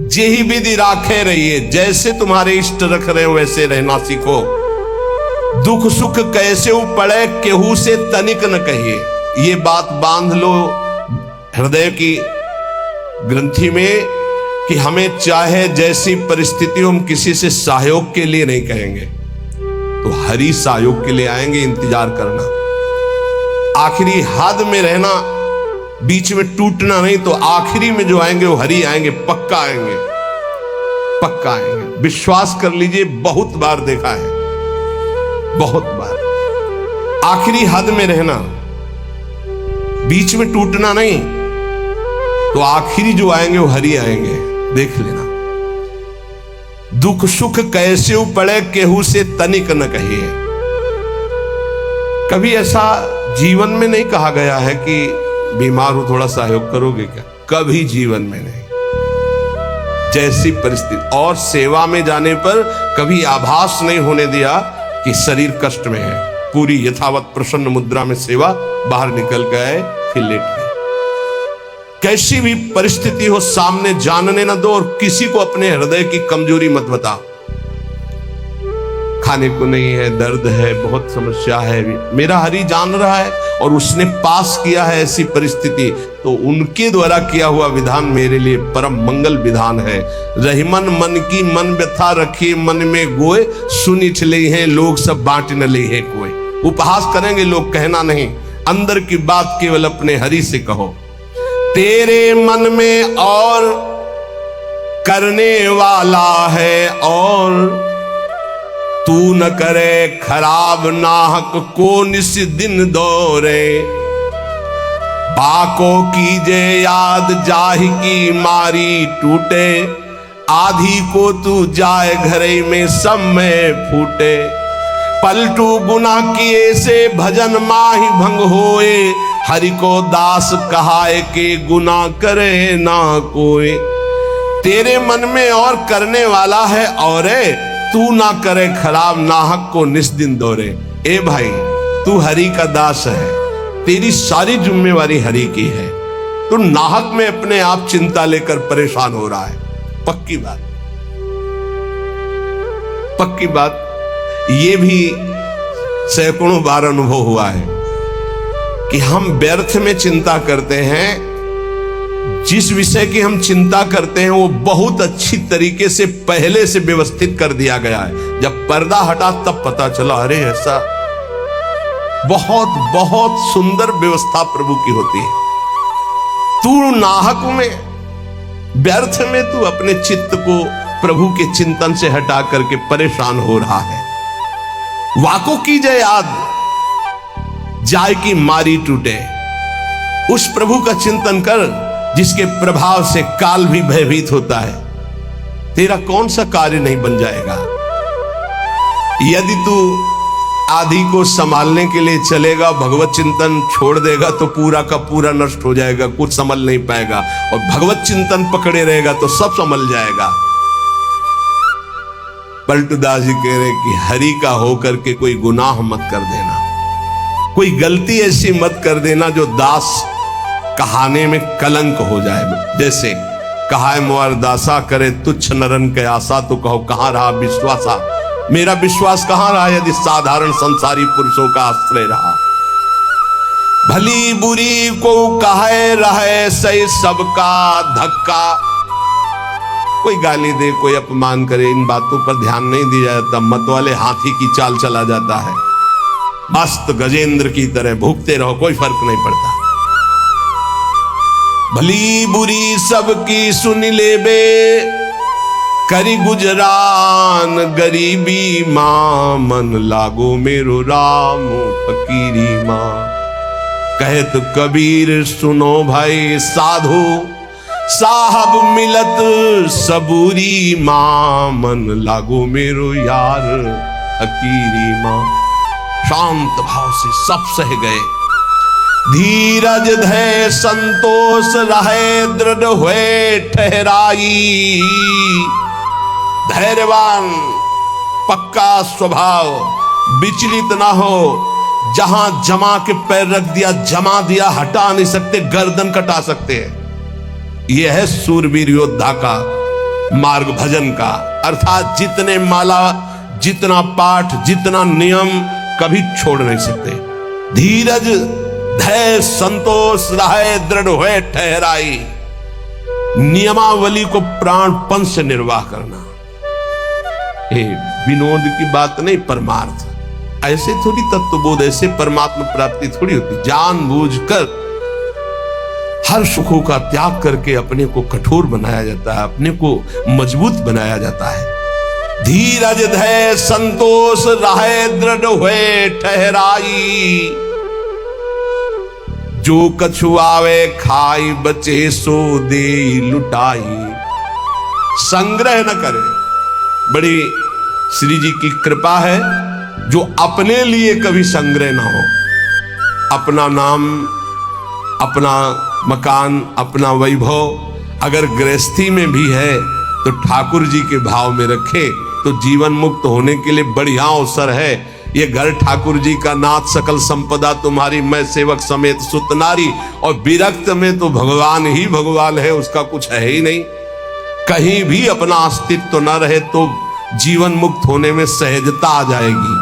जेही विधि राखे रहिए, जैसे तुम्हारे इष्ट रख रहे हो वैसे रहना सीखो। दुख सुख कैसे पड़े केहू से तनिक न कहिए। ये बात बांध लो हृदय की ग्रंथि में कि हमें चाहे जैसी परिस्थिति हो, हम किसी से सहयोग के लिए नहीं कहेंगे, तो हरि सहयोग के लिए आएंगे। इंतजार करना, आखिरी हद में रहना, बीच में टूटना नहीं। तो आखिरी में जो आएंगे वो हरि आएंगे, पक्का आएंगे, पक्का आएंगे। विश्वास कर लीजिए, बहुत बार देखा है, बहुत बार। आखिरी हद में रहना, बीच में टूटना नहीं, तो आखिरी जो आएंगे वो हरि आएंगे, देख लेना। दुख सुख कैसे पड़े केहू से तनिक न कहिए। कभी ऐसा जीवन में नहीं कहा गया है कि बीमार हो थोड़ा सहयोग करोगे क्या, कभी जीवन में नहीं। जैसी परिस्थिति, और सेवा में जाने पर कभी आभास नहीं होने दिया कि शरीर कष्ट में है। पूरी यथावत प्रसन्न मुद्रा में सेवा, बाहर निकल गए फिर लेट गए। कैसी भी परिस्थिति हो सामने जानने न दो, और किसी को अपने हृदय की कमजोरी मत बताओ। खाने को नहीं है, दर्द है, बहुत समस्या है, मेरा हरि जान रहा है और उसने पास किया है ऐसी परिस्थिति, तो उनके द्वारा किया हुआ विधान मेरे लिए परम मंगल विधान है। रहीमन मन की मन व्यथा रखी मन में गोए, सुनी चले हैं लोग सब बांट न ले है कोई। उपहास करेंगे लोग, कहना नहीं, अंदर की बात केवल अपने हरि से कहो। तेरे मन में और करने वाला है, और तू न करे खराब नाहक को निस दिन दौरे। बाको कीजे याद जाहि की मारी टूटे, आधी को तू जाए घरे में सब में फूटे। पलटू गुना किए से भजन माही भंग होए, हरि को दास कहाए के गुना करे ना कोई। तेरे मन में और करने वाला है, और तू ना करे खराब नाहक को निस्दिन दौरे। ए भाई, तू हरि का दास है, तेरी सारी जिम्मेवारी हरि की है। तू नाहक में अपने आप चिंता लेकर परेशान हो रहा है। पक्की बात, पक्की बात, ये भी सैकड़ों बार अनुभव हुआ है कि हम व्यर्थ में चिंता करते हैं। जिस विषय की हम चिंता करते हैं वो बहुत अच्छी तरीके से पहले से व्यवस्थित कर दिया गया है। जब पर्दा हटा तब पता चला, अरे ऐसा। बहुत बहुत सुंदर व्यवस्था प्रभु की होती है। तू नाहक में, व्यर्थ में तू अपने चित्त को प्रभु के चिंतन से हटा करके परेशान हो रहा है। वाको की जय याद जाय की मारी टूटे। उस प्रभु का चिंतन कर जिसके प्रभाव से काल भी भयभीत होता है। तेरा कौन सा कार्य नहीं बन जाएगा। यदि तू आदि को संभालने के लिए चलेगा, भगवत चिंतन छोड़ देगा तो पूरा का पूरा नष्ट हो जाएगा, कुछ संभल नहीं पाएगा। और भगवत चिंतन पकड़े रहेगा तो सब संभल जाएगा। पलटूदास जी कह रहे कि हरि का होकर के कोई गुनाह मत कर देना, कोई गलती ऐसी मत कर देना जो दास कहाने में कलंक हो जाए। जैसे कहा है मोर दासा करे तुच्छ नरन के आशा, तो कहो कहां रहा विश्वासा। मेरा विश्वास कहां रहा यदि साधारण संसारी पुरुषों का आश्रय रहा। भली बुरी को कहे रहे सही सबका धक्का। कोई गाली दे, कोई अपमान करे, इन बातों पर ध्यान नहीं दिया जाता। मत वाले हाथी की चाल चला जाता है। मस्त गजेंद्र की तरह भूखते रहो, कोई फर्क नहीं पड़ता। भली बुरी सबकी सुन ले बे, करी गुजरान गरीबी मां। मन लागो मेरो राम फकीरी मां। कहत कबीर सुनो भाई साधु, साहब मिलत सबूरी मां। मन लागो मेरो यार फकीरी मां। शांत भाव से सब सह गए। धीरज धै संतोष रहे, दृढ़ हुए ठहराई। धैर्यवान, पक्का स्वभाव, विचलित ना हो। जहां जमा के पैर रख दिया, जमा दिया, हटा नहीं सकते, गर्दन कटा सकते हैं। यह है सूरवीर योद्धा का मार्ग भजन का, अर्थात जितने माला, जितना पाठ, जितना नियम कभी छोड़ नहीं सकते। धीरज धैर्य संतोष रहे दृढ़ हुए ठहराई, नियमावली को प्राणपन से निर्वाह करना। ये विनोद की बात नहीं, परमार्थ। ऐसे थोड़ी तत्वबोध, ऐसे परमात्मा प्राप्ति थोड़ी होती। जानबूझकर हर सुखों का त्याग करके अपने को कठोर बनाया जाता है, अपने को मजबूत बनाया जाता है। धीरज धैर्य संतोष रहे दृढ़ हुए ठहराई, जो कछु आवे खाई बचे सो दे लुटाई। संग्रह न करे, बड़ी श्री जी की कृपा है जो अपने लिए कभी संग्रह ना हो। अपना नाम, अपना मकान, अपना वैभव अगर गृहस्थी में भी है तो ठाकुर जी के भाव में रखे तो जीवन मुक्त होने के लिए बढ़िया अवसर है। ये घर ठाकुर जी का, नाथ सकल संपदा तुम्हारी, मैं सेवक समेत सुत नारी। और विरक्त में तो भगवान ही भगवान है, उसका कुछ है ही नहीं। कहीं भी अपना अस्तित्व तो न रहे तो जीवन मुक्त होने में सहजता आ जाएगी।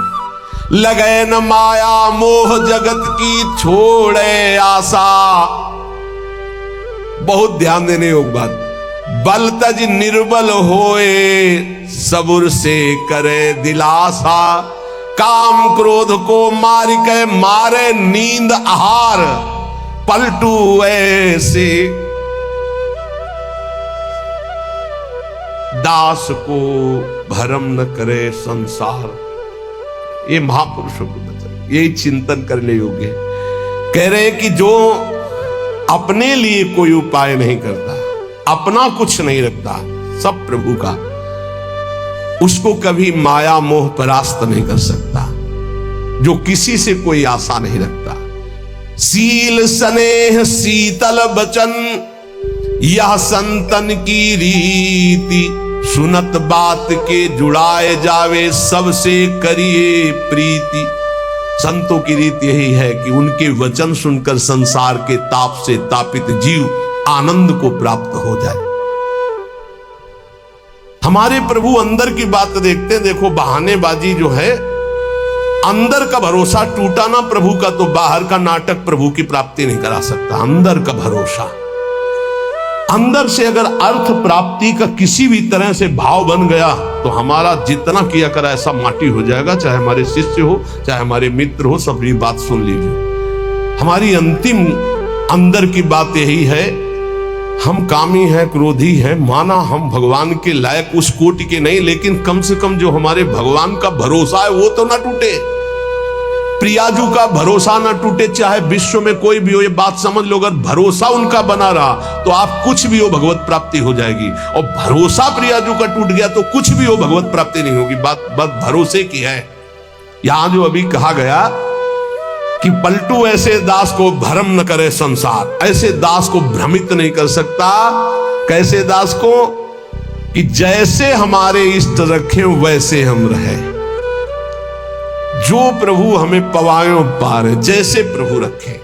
लगे न माया मोह जगत की छोड़े आशा, बहुत ध्यान देने योग्य बात। बल तज निर्बल होए सबुर से करे दिलासा, काम क्रोध को मार के मारे नींद आहार, पलटू ऐसे दास को भरम न करे संसार। ये महापुरुषों को बता, यही चिंतन करने योग्य है। कह रहे कि जो अपने लिए कोई उपाय नहीं करता, अपना कुछ नहीं रखता, सब प्रभु का, उसको कभी माया मोह परास्त नहीं कर सकता। जो किसी से कोई आशा नहीं रखता। सील स्नेह शीतल बचन यह संतन की रीति, सुनत बात के जुड़ाए जावे सबसे करिए प्रीति। संतों की रीति यही है कि उनके वचन सुनकर संसार के ताप से तापित जीव आनंद को प्राप्त हो जाए। हमारे प्रभु अंदर की बात देखते हैं। देखो बहानेबाजी जो है, अंदर का भरोसा टूटा ना प्रभु का तो बाहर का नाटक प्रभु की प्राप्ति नहीं करा सकता। अंदर का भरोसा, अंदर से अगर अर्थ प्राप्ति का किसी भी तरह से भाव बन गया तो हमारा जितना किया करा ऐसा माटी हो जाएगा। चाहे हमारे शिष्य हो, चाहे हमारे मित्र हो, सब ये बात सुन लीजिए। हमारी अंतिम अंदर की बात यही है, हम कामी हैं, क्रोधी हैं, माना हम भगवान के लायक उस कोटि के नहीं, लेकिन कम से कम जो हमारे भगवान का भरोसा है वो तो ना टूटे। प्रियाजू का भरोसा ना टूटे, चाहे विश्व में कोई भी हो। ये बात समझ लो, अगर भरोसा उनका बना रहा तो आप कुछ भी हो भगवत प्राप्ति हो जाएगी। और भरोसा प्रियाजू का टूट गया तो कुछ भी हो भगवत प्राप्ति नहीं होगी। बात भरोसे की है। यहां जो अभी कहा गया कि पलटू ऐसे दास को भ्रम न करे संसार, ऐसे दास को भ्रमित नहीं कर सकता। कैसे दास को? कि जैसे हमारे इष्ट रखे वैसे हम रहे। जो प्रभु हमें पवायों पार, जैसे प्रभु रखे।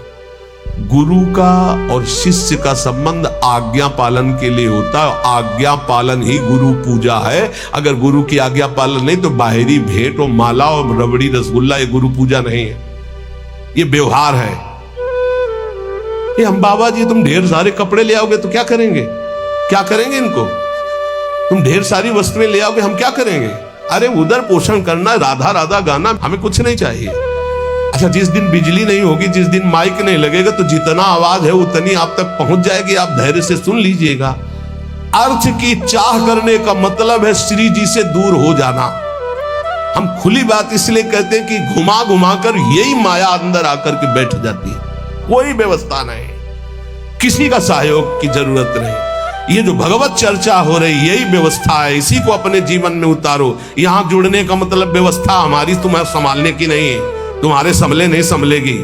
गुरु का और शिष्य का संबंध आज्ञा पालन के लिए होता है। आज्ञा पालन ही गुरु पूजा है। अगर गुरु की आज्ञा पालन नहीं तो बाहरी भेंट और माला और रबड़ी रसगुल्ला ये गुरु पूजा नहीं है, ये व्यवहार है। ये हम बाबा जी तुम ढेर सारे कपड़े ले आओगे तो क्या करेंगे? क्या करेंगे इनको? तुम ढेर सारी वस्तुएं ले आओगे, हम क्या करेंगे? अरे उधर पोषण करना, राधा राधा गाना, हमें कुछ नहीं चाहिए। अच्छा, जिस दिन बिजली नहीं होगी, जिस दिन माइक नहीं लगेगा तो जितना आवाज है उतनी आप तक पहुंच जाएगी। आप धैर्य से सुन लीजिएगा। अर्थ की चाह करने का मतलब है श्री जी से दूर हो जाना। हम खुली बात इसलिए कहते हैं कि घुमा घुमा कर यही माया अंदर आकर के बैठ जाती है। कोई व्यवस्था नहीं, किसी का सहयोग की जरूरत नहीं। ये जो भगवत चर्चा हो रही यही व्यवस्था है। इसी को अपने जीवन में उतारो। यहां जुड़ने का मतलब व्यवस्था हमारी तुम्हें संभालने की नहीं है, तुम्हारे संभले नहीं संभलेगी।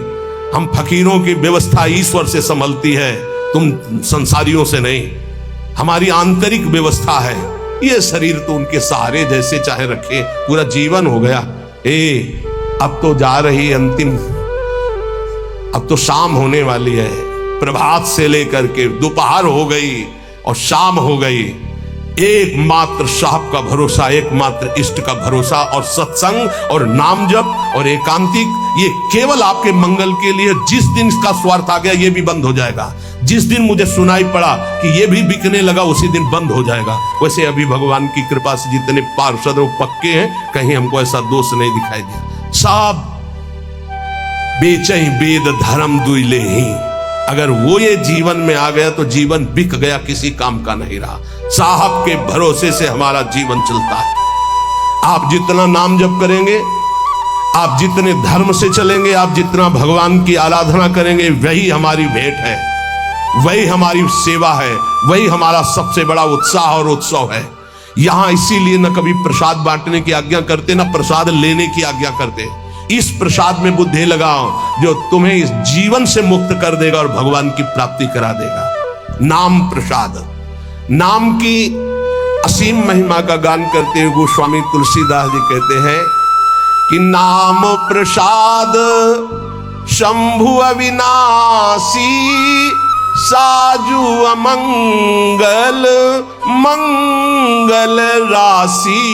हम फकीरों की व्यवस्था ईश्वर से संभलती है, तुम संसारियों से नहीं। हमारी आंतरिक व्यवस्था है। ये शरीर तो उनके सहारे जैसे चाहे रखे, पूरा जीवन हो गया। अब तो जा रही अंतिम, अब तो शाम होने वाली है। प्रभात से लेकर के दोपहर हो गई और शाम हो गई। एकमात्र साहब का भरोसा, एकमात्र इष्ट का भरोसा, और सत्संग और नाम जप और एकांतिक, ये केवल आपके मंगल के लिए। जिस दिन इसका स्वार्थ आ गया ये भी बंद हो जाएगा। जिस दिन मुझे सुनाई पड़ा कि ये भी बिकने लगा उसी दिन बंद हो जाएगा। वैसे अभी भगवान की कृपा से जितने पार्षद वो पक्के हैं, कहीं हमको ऐसा दोष नहीं दिखाई दिया। सब बेचई वेद धर्म दुइले ही, अगर वो ये जीवन में आ गया तो जीवन बिक गया, किसी काम का नहीं रहा। साहब के भरोसे से हमारा जीवन चलता है। आप जितना नाम जप करेंगे, आप जितने धर्म से चलेंगे, आप जितना भगवान की आराधना करेंगे, वही हमारी भेंट है, वही हमारी सेवा है, वही हमारा सबसे बड़ा उत्साह और उत्सव है। यहां इसीलिए न कभी प्रसाद बांटने की आज्ञा करते, न प्रसाद लेने की आज्ञा करते। इस प्रसाद में बुद्धि लगाओ जो तुम्हें इस जीवन से मुक्त कर देगा और भगवान की प्राप्ति करा देगा। नाम प्रसाद, नाम की असीम महिमा का गान करते हुए गोस्वामी तुलसीदास जी कहते हैं कि नाम प्रसाद शंभु अविनाशी, साजु अमंगल मंगल राशि,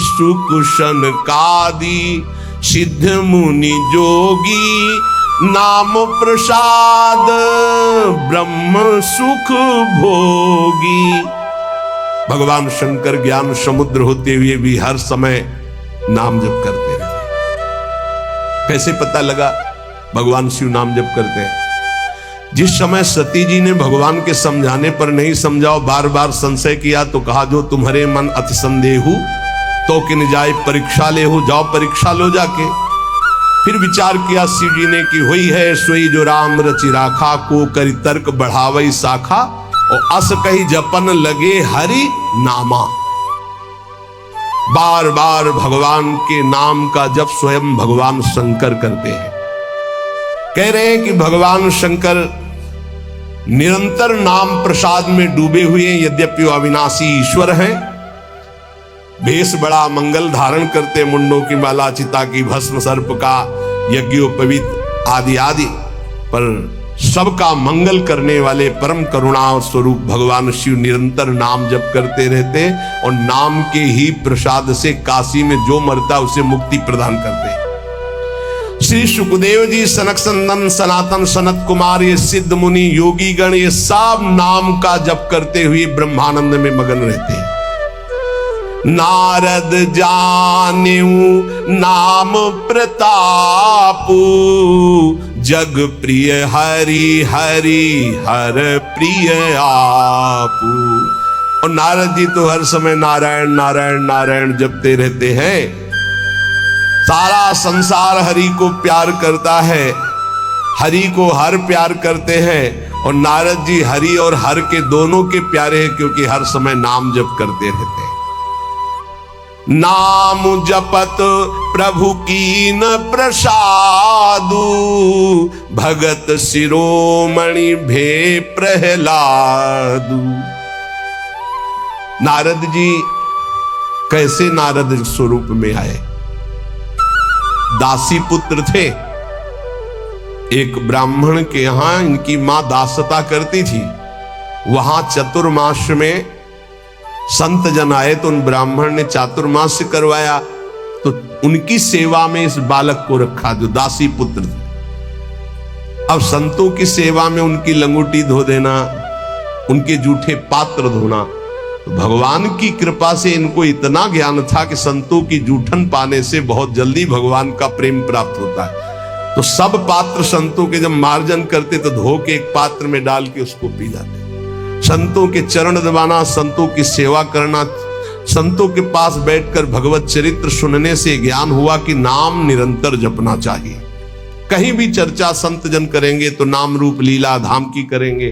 सुकुशन कादि सिद्ध मुनि जोगी, नाम प्रसाद ब्रह्म सुख भोगी। भगवान शंकर ज्ञान समुद्र होते हुए भी हर समय नाम जप करते रहते। कैसे पता लगा भगवान शिव नाम जप करते हैं? जिस समय सती जी ने भगवान के समझाने पर नहीं समझाओ, बार बार संशय किया, तो कहा जो तुम्हारे मन अति संदेहु तो किन जाए परीक्षा ले हो, जाओ परीक्षा लो जाके। फिर विचार किया शिव जी ने कि हुई है सोई जो राम रचि राखा, को करी तर्क बढ़ावई शाखा, और अस कही जपन लगे हरि नामा। बार बार भगवान के नाम का जप स्वयं भगवान शंकर करते हैं। कह रहे हैं कि भगवान शंकर निरंतर नाम प्रसाद में डूबे हुए, यद्यपि वो अविनाशी ईश्वर हैं। भेष बड़ा मंगल धारण करते, मुंडों की माला, चिता की भस्म, सर्प का यज्ञोपवीत आदि आदि, पर सबका मंगल करने वाले परम करुणा स्वरूप भगवान शिव निरंतर नाम जप करते रहते, और नाम के ही प्रसाद से काशी में जो मरता उसे मुक्ति प्रदान करते। श्री सुखदेव जी, सनक संदन, सनातन, सनत कुमार, ये सिद्ध मुनि, योगी गण, ये सब नाम का जप करते हुए ब्रह्मानंद में मगन रहते हैं। नारद जानेऊ नाम प्रतापू, जग प्रिय हरि हरि हर प्रिय आपू। और नारद जी तो हर समय नारायण नारायण नारायण जपते रहते हैं। सारा संसार हरि को प्यार करता है, हरि को हर प्यार करते हैं, और नारद जी हरि और हर के दोनों के प्यारे हैं, क्योंकि हर समय नाम जप करते रहते हैं। नाम जपत प्रभु कीन प्रसादु, भगत शिरोमणि भे प्रहलादु। नारद जी कैसे नारद स्वरूप में आए? दासी पुत्र थे। एक ब्राह्मण के यहां इनकी मां दासता करती थी। वहां चतुर्मास में संत जन आए तो उन ब्राह्मण ने चातुर्मास करवाया, तो उनकी सेवा में इस बालक को रखा जो दासी पुत्र थे। अब संतों की सेवा में उनकी लंगोटी धो देना, उनके जूठे पात्र धोना, तो भगवान की कृपा से इनको इतना ज्ञान था कि संतों की जूठन पाने से बहुत जल्दी भगवान का प्रेम प्राप्त होता है। तो सब पात्र संतों के जब मार्जन करते तो धो के एक पात्र में डाल के उसको पी जाते। संतों के चरण दबाना, संतों की सेवा करना, संतों के पास बैठकर भगवत चरित्र सुनने से ज्ञान हुआ कि नाम निरंतर जपना चाहिए। कहीं भी चर्चा संत जन करेंगे तो नाम रूप लीला धाम की करेंगे।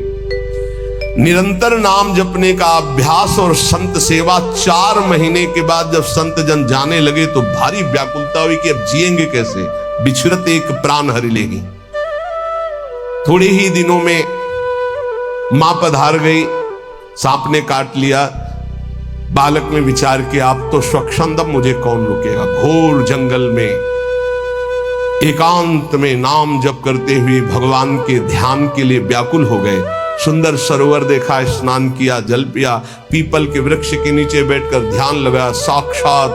निरंतर नाम जपने का अभ्यास और संत सेवा 4 महीने के बाद जब संत जन जाने लगे तो भारी व्याकुलता हुई कि अब जिएंगे कैसे, बिछड़त एक प्राण हरि लेगी। थोड़े ही दिनों में मां पधार गई, सांप ने काट लिया। बालक ने विचार किया अब तो स्वच्छंदम, मुझे कौन रोकेगा। घोर जंगल में एकांत में नाम जप करते हुए भगवान के ध्यान के लिए व्याकुल हो गए। सुंदर सरोवर देखा, स्नान किया, जल पिया, पीपल के वृक्ष के नीचे बैठकर ध्यान लगाया। साक्षात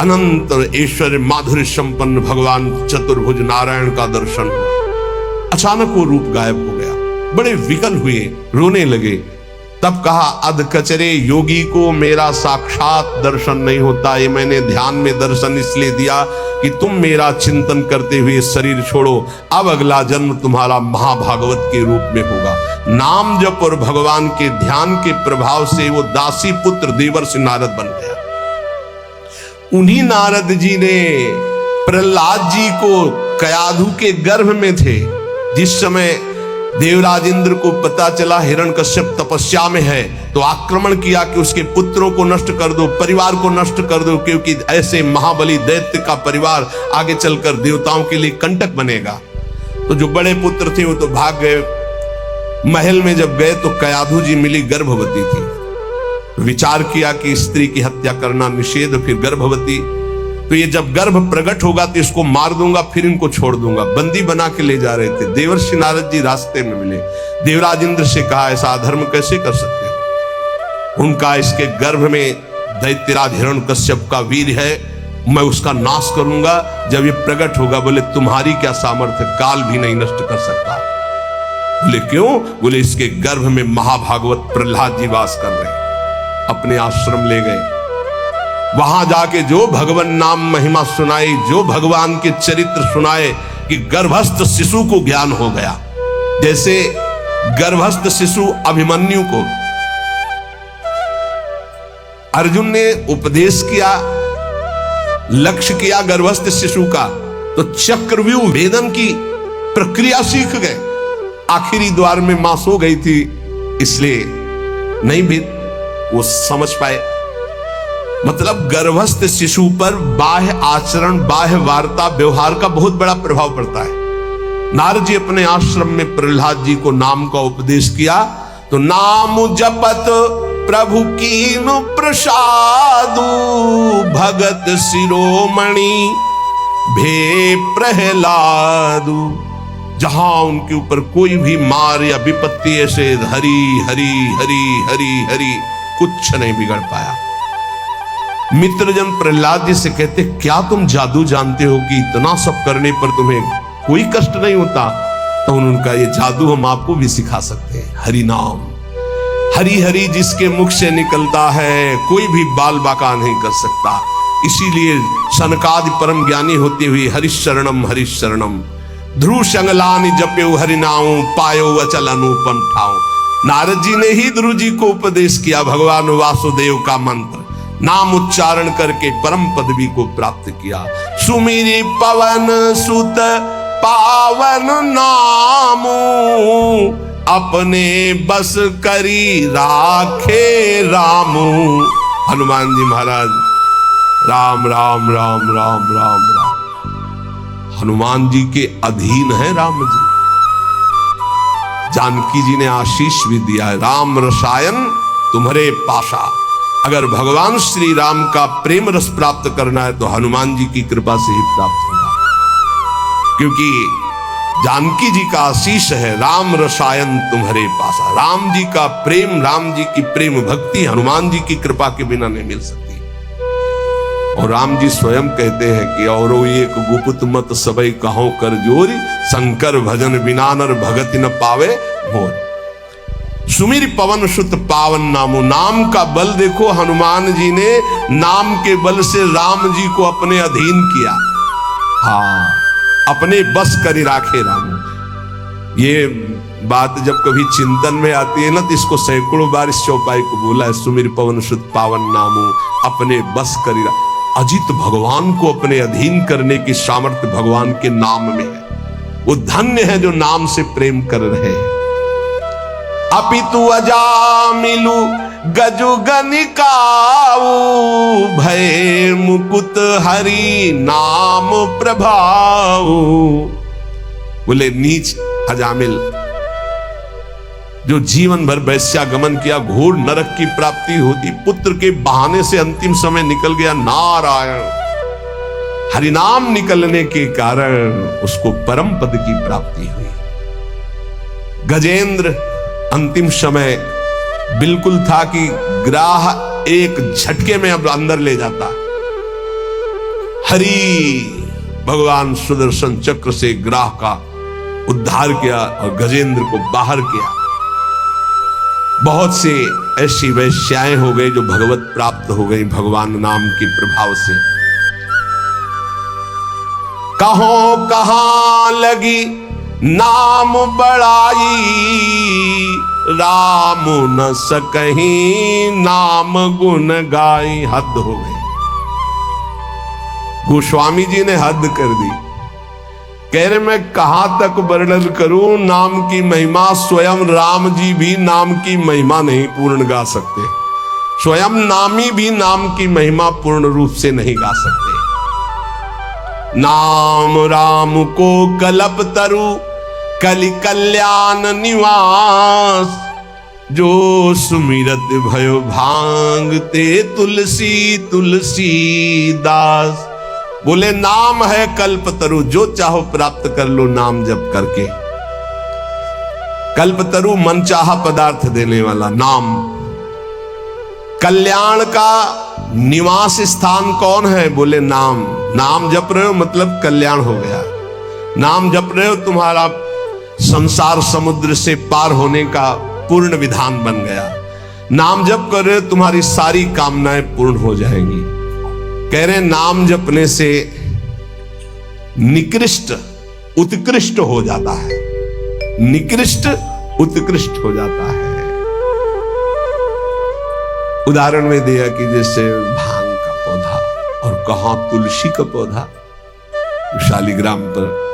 अनंत ऐश्वर्य माधुर्य संपन्न भगवान चतुर्भुज नारायण का दर्शन हुआ। अचानक वो रूप गायब हो गया। बड़े विकल हुए, रोने लगे। तब कहा, अध कचरे योगी को मेरा साक्षात दर्शन नहीं होता। ये मैंने ध्यान में दर्शन इसलिए दिया कि तुम मेरा चिंतन करते हुए शरीर छोड़ो। अब अगला जन्म तुम्हारा महाभागवत के रूप में होगा। नाम जप और भगवान के ध्यान के प्रभाव से वो दासी पुत्र देवर्षि नारद बन गया। उन्हीं नारद जी ने प्रहलाद जी को कयाधु के गर्भ में थे, जिस समय देवराज इंद्र को पता चला हिरण्यकश्यप तपस्या में है, तो आक्रमण किया कि उसके पुत्रों को नष्ट कर दो, परिवार को नष्ट कर दो, क्योंकि ऐसे महाबली दैत्य का परिवार आगे चलकर देवताओं के लिए कंटक बनेगा। तो जो बड़े पुत्र थे वो तो भाग गए। महल में जब गए तो कयाधु जी मिली, गर्भवती थी। विचार किया कि स्त्री की हत्या करना निषेध, फिर गर्भवती, तो ये जब गर्भ प्रकट होगा तो इसको मार दूंगा, फिर इनको छोड़ दूंगा। बंदी बना के ले जा रहे थे। देवर्षि नारद जी रास्ते में मिले। देवराज इंद्र से कहा, ऐसा अधर्म कैसे कर सकते हो? उनका, इसके गर्भ में दैत्यराज हिरण्यकश्यप का वीर है, मैं उसका नाश करूंगा जब ये प्रकट होगा। बोले, तुम्हारी क्या सामर्थ्य, काल भी नहीं नष्ट कर सकता। बोले, क्यों? बोले, इसके गर्भ में महाभागवत प्रहलाद जी वास कर रहे हैं। अपने आश्रम ले गए। वहां जाके जो भगवान नाम महिमा सुनाई, जो भगवान के चरित्र सुनाए, कि गर्भस्थ शिशु को ज्ञान हो गया। जैसे गर्भस्थ शिशु अभिमन्यु को अर्जुन ने उपदेश किया, लक्ष्य किया गर्भस्थ शिशु का, तो चक्रव्यूह भेदन की प्रक्रिया सीख गए। आखिरी द्वार में मां सो गई थी, इसलिए नहीं भी वो समझ पाए। मतलब गर्भस्थ शिशु पर बाह्य आचरण, बाह्य वार्ता, व्यवहार का बहुत बड़ा प्रभाव पड़ता है। नारद जी अपने आश्रम में प्रहलाद जी को नाम का उपदेश किया, तो नाम जपत प्रभु कीनु प्रसादु, भगत शिरोमणि भे प्रहलादु। जहां उनके ऊपर कोई भी मार या विपत्ति, ऐसे हरि हरि हरि हरि हरि, कुछ नहीं बिगड़ पाया। मित्रजन प्रहलाद जी से कहते, क्या तुम जादू जानते हो कि इतना सब करने पर तुम्हें कोई कष्ट नहीं होता? तो उनका, ये जादू हम आपको भी सिखा सकते हैं। हरि नाम, हरि हरि जिसके मुख से निकलता है, कोई भी बाल बाका नहीं कर सकता। इसीलिए सनकादि परम ज्ञानी होते हुए हरिशरणम हरिशरणम ध्रुव संगलानि जप्यो हरिनाम, पायो अचल अनुपम ठाव। नारद जी ने ही ध्रुव जी को उपदेश किया भगवान वासुदेव का मंत्र, नाम उच्चारण करके परम पदवी को प्राप्त किया। सुमिरि पवन सुत पावन नामू, अपने बस करी राखे रामू। हनुमान जी महाराज, राम राम राम राम राम राम, हनुमान जी के अधीन है राम जी। जानकी जी ने आशीष भी दिया है, राम रसायन तुम्हारे पाशा। अगर भगवान श्री राम का प्रेम रस प्राप्त करना है तो हनुमान जी की कृपा से ही प्राप्त होगा, क्योंकि जानकी जी का आशीष है, राम रसायन तुम्हारे पासा। राम जी का प्रेम, राम जी की प्रेम भक्ति हनुमान जी की कृपा के बिना नहीं मिल सकती। और राम जी स्वयं कहते हैं कि और एक गुप्त मत सबई कहो कर जोरी, शंकर भजन बिना नर भगति न पावे मोर। सुमिर पवन सुत पावन नामो, नाम का बल देखो, हनुमान जी ने नाम के बल से राम जी को अपने अधीन किया। हाँ, अपने बस करी राखे राम। ये बात जब कभी चिंतन में आती है ना, तो इसको सैकड़ों बार इस चौपाई को बोला है, सुमिर पवन सुत पावन नामो, अपने बस करी। अजित भगवान को अपने अधीन करने की सामर्थ्य भगवान के नाम में है। वो धन्य है जो नाम से प्रेम कर रहे हैं। अपितु अजामिलु गजु गनिकाऊ, भय मुकुत हरि नाम प्रभाऊ। बोले नीच अजामिल जो जीवन भर वैश्यागमन किया, घोर नरक की प्राप्ति होती, पुत्र के बहाने से अंतिम समय निकल गया। नारायण हरिनाम निकलने के कारण उसको परम पद की प्राप्ति हुई। गजेंद्र अंतिम समय बिल्कुल था कि ग्राह एक झटके में अब अंदर ले जाता। हरि भगवान सुदर्शन चक्र से ग्राह का उद्धार किया और गजेंद्र को बाहर किया। बहुत से ऐसी वैश्याएं हो गई जो भगवत प्राप्त हो गई भगवान नाम के प्रभाव से। कहों कहां लगी नाम बड़ाई, राम न सकहीं नाम गुण गाई। हद हो गई। गोस्वामी जी ने हद कर दी। कह रहे मैं कहां तक वर्णन करूं नाम की महिमा। स्वयं राम जी भी नाम की महिमा नहीं पूर्ण गा सकते। स्वयं नामी भी नाम की महिमा पूर्ण रूप से नहीं गा सकते। नाम राम को कल्प तरु कलि कल्याण निवास, जो सुमिरत भयो भांगते तुलसी तुलसी दास। बोले नाम है कल्पतरु, जो चाहो प्राप्त कर लो नाम जप करके। कल्पतरु मनचाहा पदार्थ देने वाला नाम। कल्याण का निवास स्थान कौन है? बोले नाम। नाम जप रहे हो मतलब कल्याण हो गया। नाम जप रहे हो तुम्हारा संसार समुद्र से पार होने का पूर्ण विधान बन गया। नाम जप कर रहे हो तुम्हारी सारी कामनाएं पूर्ण हो जाएंगी। कह रहे नाम जपने से निकृष्ट उत्कृष्ट हो जाता है। निकृष्ट उत्कृष्ट हो जाता है। उदाहरण में दिया कि जैसे भांग का पौधा और कहां तुलसी का पौधा शालिग्राम पर।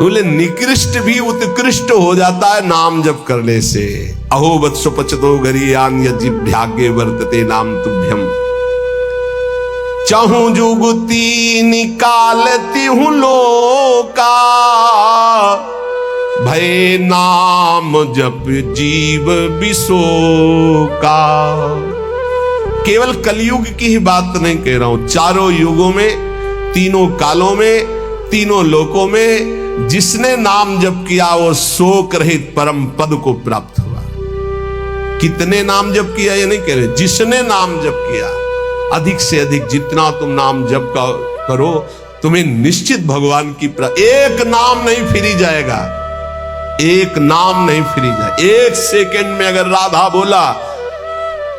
बोले निकृष्ट भी उत्कृष्ट हो जाता है नाम जप करने से। अहो वत्सो पचतो गरीयान यजिभ्यागे वर्तते नाम तुभ्यम, चाहूं जुगती निकालती हूं लोका, भय नाम जप जीव विशोका। केवल कलयुग की ही बात नहीं कह रहा हूं, चारों युगों में, तीनों कालों में, तीनों लोकों में जिसने नाम जप किया वो शोक रहित परम पद को प्राप्त हुआ। कितने नाम जप किया ये नहीं कह रहे, जिसने नाम जप किया। अधिक से अधिक जितना तुम नाम जप करो तुम्हें निश्चित भगवान की एक नाम नहीं फिरी जाएगा। एक नाम नहीं फिरी जाए। एक सेकंड में अगर राधा बोला,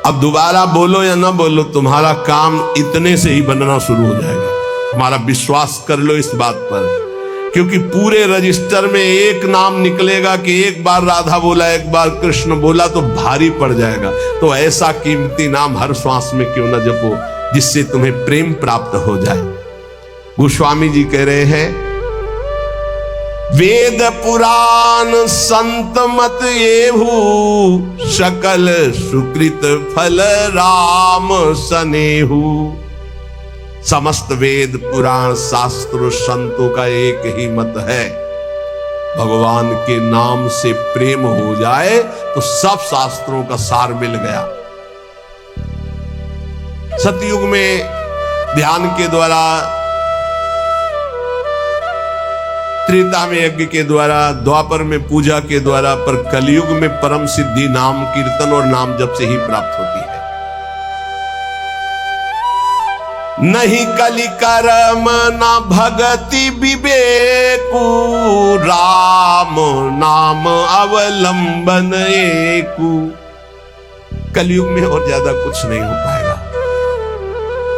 अब दोबारा बोलो या ना बोलो, तुम्हारा काम इतने से ही बनना शुरू हो जाएगा। हमारा विश्वास कर लो इस बात पर, क्योंकि पूरे रजिस्टर में एक नाम निकलेगा कि एक बार राधा बोला एक बार कृष्ण बोला तो भारी पड़ जाएगा। तो ऐसा कीमती नाम हर श्वास में क्यों न जपो जिससे तुम्हें प्रेम प्राप्त हो जाए। गोस्वामी जी कह रहे हैं वेद पुराण संत मत येहू, सकल सुकृत फल राम सनेहू। समस्त वेद पुराण शास्त्र संतों का एक ही मत है, भगवान के नाम से प्रेम हो जाए तो सब शास्त्रों का सार मिल गया। सतयुग में ध्यान के द्वारा, त्रेता में यज्ञ के द्वारा, द्वापर में पूजा के द्वारा, पर कलयुग में परम सिद्धि नाम कीर्तन और नाम जप से ही प्राप्त होती है। नहीं कलि कर्म न भगति विवेकु, राम नाम अवलंबन एकु। कलयुग में और ज्यादा कुछ नहीं हो पाएगा।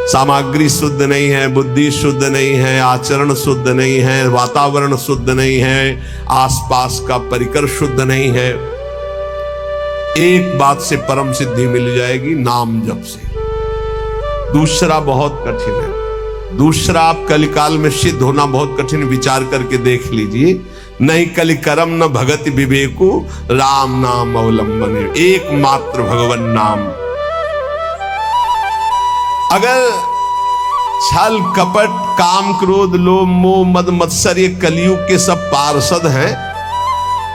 सामग्री शुद्ध नहीं है, बुद्धि शुद्ध नहीं है, आचरण शुद्ध नहीं है, वातावरण शुद्ध नहीं है, आसपास का परिकर शुद्ध नहीं है। एक बात से परम सिद्धि मिल जाएगी, नाम जप से। दूसरा बहुत कठिन है। दूसरा आप कलिकाल में सिद्ध होना बहुत कठिन, विचार करके देख लीजिए। नहीं कलि कर्म न भगति विवेकु, राम नाम अवलंबन। एकमात्र भगवान नाम। अगर छल कपट काम क्रोध लोभ मोह मद मत्सर ये कलयुग के सब पार्षद हैं,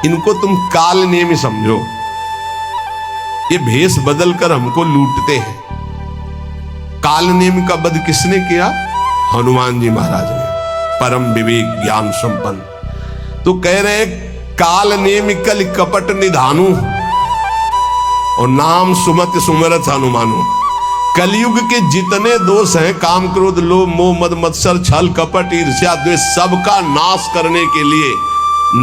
इनको तुम काल नेमी समझो। ये भेष बदल कर हमको लूटते हैं। काल नेम का वध किसने किया? हनुमान जी महाराज ने, परम विवेक ज्ञान संपन्न। तो कह रहे काल नेम कल कपट निधानु और नाम सुमत सुमरत हनुमानु। कलयुग के जितने दोष हैं, काम क्रोध लोभ मोह मद मत्सर छल कपट ईर्ष्या द्वेष, सबका नाश करने के लिए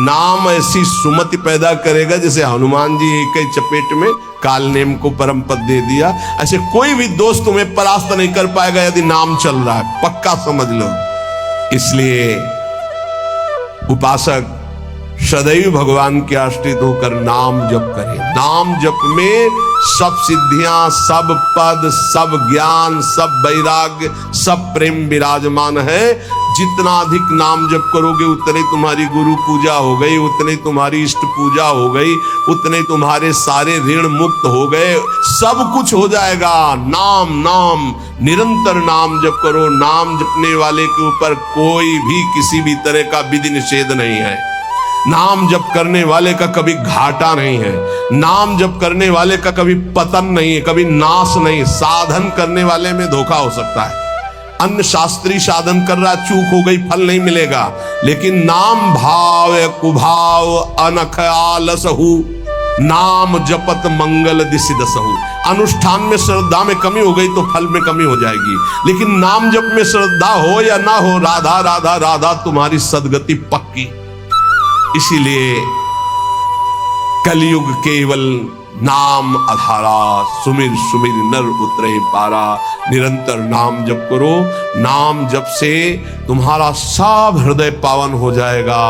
नाम ऐसी सुमति पैदा करेगा जैसे हनुमान जी एक ही चपेट में काल नेम को परम पद दे दिया। ऐसे कोई भी दोस्त तुम्हें परास्त नहीं कर पाएगा यदि नाम चल रहा है, पक्का समझ लो। इसलिए उपासक सदैव भगवान के आश्रित होकर नाम जप करें। नाम जप में सब सिद्धियां, सब पद, सब ज्ञान, सब वैराग्य, सब प्रेम विराजमान है। जितना अधिक नाम जप करोगे उतने तुम्हारी गुरु पूजा हो गई, उतने तुम्हारी इष्ट पूजा हो गई, उतने तुम्हारे सारे ऋण मुक्त हो गए, सब कुछ हो जाएगा। नाम नाम निरंतर नाम जप करो। नाम जपने वाले के ऊपर कोई भी किसी भी तरह का विधि निषेध नहीं है। नाम जप करने वाले का कभी घाटा नहीं है। नाम जप करने वाले का कभी पतन नहीं है, कभी नाश नहीं। साधन करने वाले में धोखा हो सकता है। अन्य शास्त्रीय साधन कर रहा, चूक हो गई, फल नहीं मिलेगा। लेकिन नाम भाव कुभाव अनख आलसहु, नाम जपत मंगल दिसि दसहु। अनुष्ठान में श्रद्धा में कमी हो गई तो फल में कमी हो जाएगी, लेकिन नाम जप में श्रद्धा हो या ना हो, राधा राधा राधा तुम्हारी सदगति पक्की। इसीलिए कलयुग केवल नाम आधारा, सुमिर सुमिर नर उतरे पारा। निरंतर नाम जप करो। नाम जप से तुम्हारा सब हृदय पावन हो जाएगा।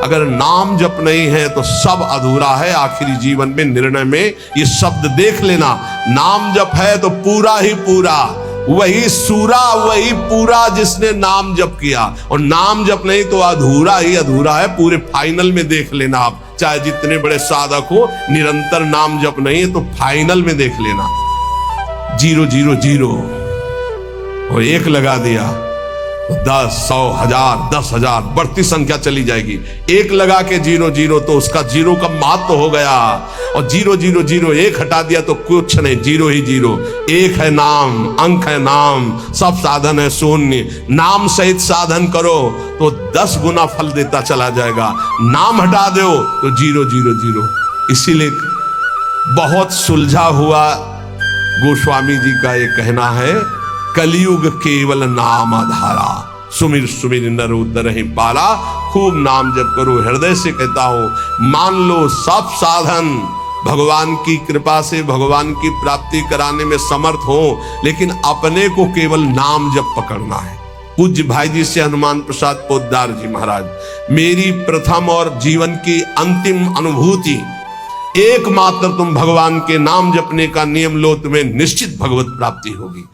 अगर नाम जप नहीं है तो सब अधूरा है। आखिरी जीवन में निर्णय में ये शब्द देख लेना, नाम जप है तो पूरा ही पूरा, वही सूरा वही पूरा जिसने नाम जप किया। और नाम जप नहीं तो अधूरा ही अधूरा है। पूरे फाइनल में देख लेना आप, चाहे जितने बड़े साधक हो, निरंतर नाम जप नहीं है तो फाइनल में देख लेना 0 0 0 और 1 लगा दिया तो 10 100 1000 10,000 बढ़ती संख्या चली जाएगी। 1 लगा के 0 0 तो उसका 0 का महत्व हो गया। और 0 0 0 1 हटा दिया तो कुछ नहीं, 0 ही 0। 1 है नाम, अंक है नाम, सब साधन है शून्य। नाम सहित साधन करो तो 10 गुना फल देता चला जाएगा। नाम हटा दो तो 0 0 0। इसीलिए बहुत सुलझा हुआ गोस्वामी जी का ये कहना है, कलयुग केवल नाम आधारा, सुमिर सुमिर नर उतरहि पारा। खूब नाम जप करो। हृदय से कहता हूं, मान लो सब साधन भगवान की कृपा से भगवान की प्राप्ति कराने में समर्थ हो, लेकिन अपने को केवल नाम जप पकड़ना है। पूज्य भाई जी से हनुमान प्रसाद पोद्दार जी महाराज, मेरी प्रथम और जीवन की अंतिम अनुभूति, एकमात्र तुम भगवान के नाम जपने का नियम लो, तुम्हें निश्चित भगवत प्राप्ति होगी।